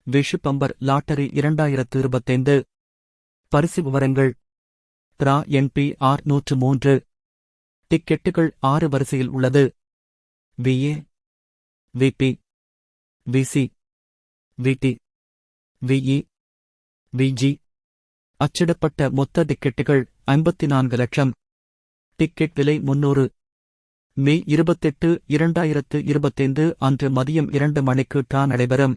Vishu bumper lottery 2025 பரிசு விவரங்கள். ரா NPR 103 டிக்கெட்டுகள் 6 வரிசையில் உள்ளது. விஏ, விபி, விசி, விடி, விஇ, விஜி. அச்சிடப்பட்ட மொத்த டிக்கெட்டுகள் 54 லட்சம். டிக்கெட் விலை 300. மே 28, 2025 அன்று மதியம் 2 மணிக்கு டிரா நடைபெறும்.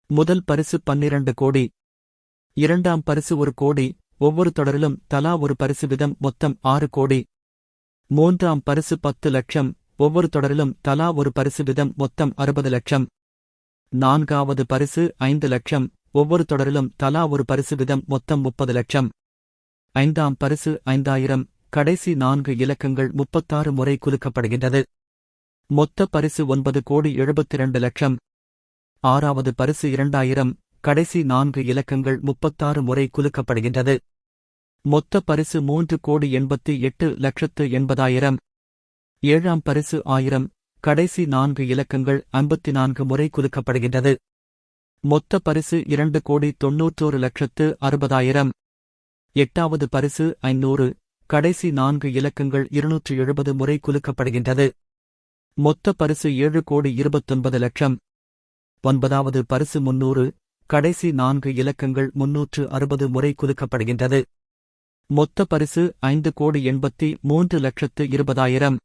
முதல் பரிசு 12 கோடி. இரண்டாம் பரிசு 1 கோடி. ஒவ்வொரு தொடரிலும் தலா ஒரு பரிசு வீதம் மொத்தம் 6 கோடி. மூன்றாம் பரிசு 10 லட்சம். ஒவ்வொரு தொடரிலும் தலா ஒரு பரிசு வீதம் மொத்தம் 60 லட்சம். நான்காவது பரிசு 5 லட்சம். ஒவ்வொரு தொடரிலும் தலா ஒரு பரிசு வீதம் மொத்தம் 30 லட்சம். ஐந்தாம் பரிசு 5000. கடைசி 4 இலக்கங்கள் 36 முறை குலுக்கப்படுகின்றது. மொத்த பரிசு 9 கோடி 72 லட்சம். ஆறாவது பரிசு 2000. கடைசி 4 இலக்கங்கள் 36 முறை குலுக்கப்படுகின்றது. மொத்த பரிசு 3 கோடி 88 லட்சத்து 80,000. ஏழாம் பரிசு 1000. கடைசி 4 இலக்கங்கள் 54 முறை குலுக்கப்படுகின்றது. மொத்த பரிசு 2 கோடி 91 லட்சத்து 60,000. எட்டாவது பரிசு 500. கடைசி 4 இலக்கங்கள் 270 முறை குலுக்கப்படுகின்றது. மொத்த பரிசு 7 கோடி 29 லட்சம். ஒன்பதாவது பரிசு 300. கடைசி 4 இலக்கங்கள் 360 முறை குலுக்கப்படுகின்றது. மொத்த பரிசு 5 கோடி 83 லட்சத்து 20,000.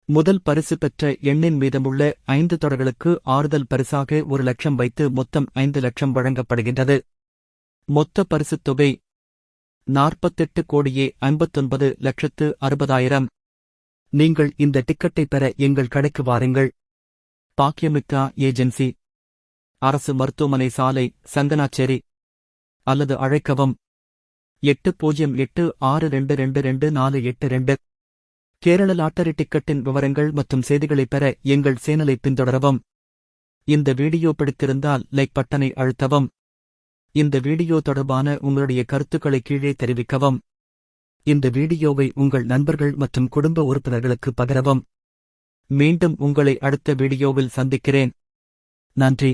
முதல் பரிசு பெற்ற எண்ணின் மீதமுள்ள 5 தொடர்களுக்கு ஆறுதல் பரிசாக 1 லட்சம் வைத்து மொத்தம் 5 லட்சம் வழங்கப்படுகின்றது. மொத்த பரிசுத் தொகை 48 கோடியே 59 லட்சத்து 60,000. நீங்கள் இந்த டிக்கெட்டை பெற எங்கள் கடைக்கு வாருங்கள். பாக்கியமிக்கா ஏஜென்சி, அரசு மருத்துவமனை சாலை, சங்கனாச்சேரி. அல்லது அழைக்கவும் 8086222482. கேரள லாட்டரி டிக்கெட்டின் விவரங்கள் மற்றும் செய்திகளைப் பெற எங்கள் சேனலை பின்தொடரவும். இந்த வீடியோ பிடித்திருந்தால் லைக் பட்டனை அழுத்தவும். இந்த வீடியோ தொடர்பான உங்களுடைய கருத்துக்களை கீழே தெரிவிக்கவும். இந்த வீடியோவை உங்கள் நண்பர்கள் மற்றும் குடும்ப உறுப்பினர்களுக்கு பகிரவும். மீண்டும் உங்களை அடுத்த வீடியோவில் சந்திக்கிறேன். நன்றி.